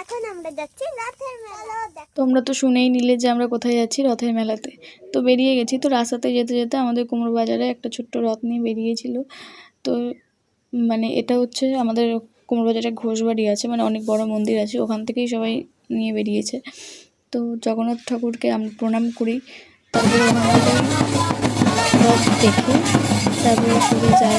এখন আমরা যাচ্ছি রথের মেলা। তোমরা তো শুনেই নিলে যে আমরা কোথায় যাচ্ছি, রথের মেলাতে। তো বেরিয়ে গেছি। তো রাস্তাতে যেতে যেতে আমাদের কুমড়ো বাজারে একটা ছোট্ট রথ নিয়ে বেরিয়েছিল। তো মানে এটা হচ্ছে আমাদের কুমড়ো বাজারে ঘোষবাড়ি আছে, মানে অনেক বড় মন্দির আছে, ওখান থেকেই সবাই নিয়ে বেরিয়েছে। তো জগন্নাথ ঠাকুরকে আমরা প্রণাম করি, তারপরে ওখান থেকে রথ দেখে তারপরে সোজা যাই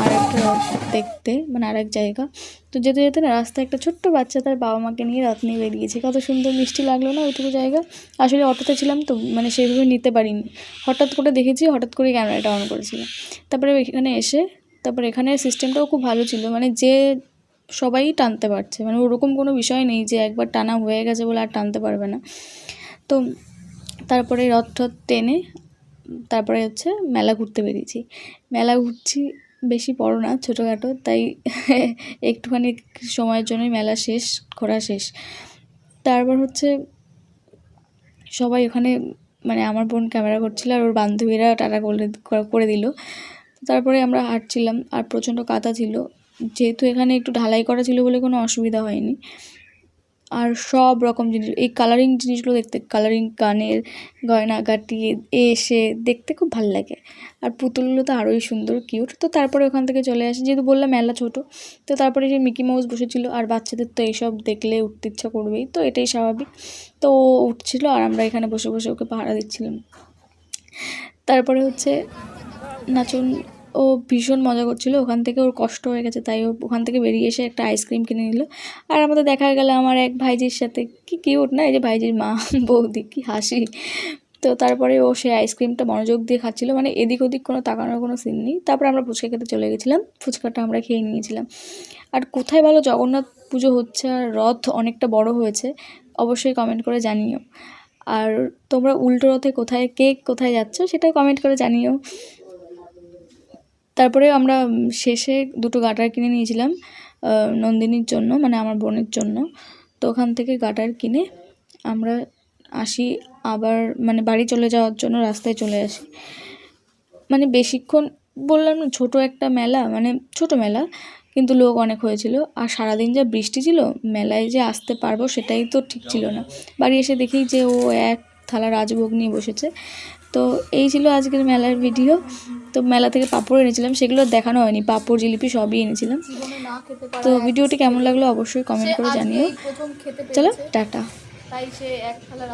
আর একটা রথ দেখতে, মানে আর এক জায়গা। তো যেতে যেতে না রাস্তায় একটা ছোট্ট বাচ্চা তার বাবা মাকে নিয়ে রথ নিয়ে বেরিয়েছে। কত সুন্দর মিষ্টি লাগলো না ওইটুকু জায়গা। আসলে অটোতে ছিলাম তো মানে সেইভাবে নিতে পারিনি, হঠাৎ করে দেখেছি, হঠাৎ করে ক্যামেরাটা অন করেছিলাম। তারপরে এখানে এসে তারপরে এখানে সিস্টেমটাও খুব ভালো ছিল, মানে যে সবাই টানতে পারছে, মানে ওরকম কোনো বিষয় নেই যে একবার টানা হয়ে গেছে বলে আর টানতে পারবে না। তো তারপরে রথ টথ টেনে তারপরে হচ্ছে মেলা ঘুরতে বেরিয়েছি। মেলা ঘুরছি, বেশি বড় না, ছোটোখাটো, তাই একটুখানি সময়ের জন্যই মেলা শেষ, ঘোরা শেষ। তারপর হচ্ছে সবাই ওখানে, মানে আমার বোন ক্যামেরা করছিল আর ওর বান্ধবীরা টাটা করে দিল। তারপরে আমরা হাঁটছিলাম আর প্রচণ্ড কাদা ছিল, যেহেতু এখানে একটু ঢালাই করা ছিল বলে কোনো অসুবিধা হয়নি। আর সব রকম জিনিস, এই কালারিং জিনিসগুলো দেখতে, কালারিং কানের গয়নাগাটি এসে দেখতে খুব ভালো লাগে। আর পুতুলগুলো তো আরোই সুন্দর, কিউট। তো তারপরে ওখান থেকে চলে আসি, যেহেতু বললাম মেলা ছোটো। তো তারপরে যে মিকি মাউস বসেছিল, আর বাচ্চাদের তো এইসব দেখলে উঠতে ইচ্ছা করবেই, তো এটাই স্বাভাবিক। তো ও উঠছিল আর আমরা এখানে বসে বসে ওকে পাহারা দিচ্ছিলাম। তারপরে হচ্ছে নাচন, ও ভীষণ মজা করছিল, ওখান থেকে ওর কষ্ট হয়ে গেছে, তাই ও ওখান থেকে বেরিয়ে এসে একটা আইসক্রিম কিনে নিল। আর আমাদের দেখা গেল আমার এক ভাইজির সাথে, কি কিউট না, এই যে ভাইজির মা বৌদি, কি হাসি। তো তারপরে ও সে আইসক্রিমটা মনোযোগ দিয়ে খাচ্ছিল, মানে এদিক ওদিক কোনো তাকানোর কোনো সিন নেই। তারপরে আমরা ফুচকা খেতে চলে গেছিলাম, ফুচকাটা আমরা খেয়ে নিয়েছিলাম। আর কোথায় ভালো জগন্নাথ পুজো হচ্ছে আর রথ অনেকটা বড় হয়েছে, অবশ্যই কমেন্ট করে জানিও। আর তোমরা উল্টো রথে কোথায়, কে কোথায় যাচ্ছ সেটাও কমেন্ট করে জানিও। তারপরে আমরা শেষে দুটো গাটার কিনে নিয়েছিলাম নন্দিনীর জন্য, মানে আমার বোনের জন্য। তো ওখান থেকে গাটার কিনে আমরা আসি আবার, মানে বাড়ি চলে যাওয়ার জন্য রাস্তায় চলে আসি। মানে বেশিক্ষণ, বললাম না ছোটো একটা মেলা, মানে ছোটো মেলা, কিন্তু লোক অনেক হয়েছিল। আর সারাদিন যা বৃষ্টি ছিল, মেলায় যে আসতে পারবো সেটাই তো ঠিক ছিল না। বাড়ি এসে দেখি যে ও এক থালা রাজভোগ নিয়ে বসেছে। তো এই ছিল আজকের মেলার ভিডিও। তো মেলা থেকে পাঁপড় এনেছিলাম, সেগুলো দেখানো হয়নি, পাঁপড় জিলিপি সবই এনেছিলাম। তো ভিডিওটি কেমন লাগলো অবশ্যই কমেন্ট করে জানিও। চলো টাটা। তাই সে এক থালা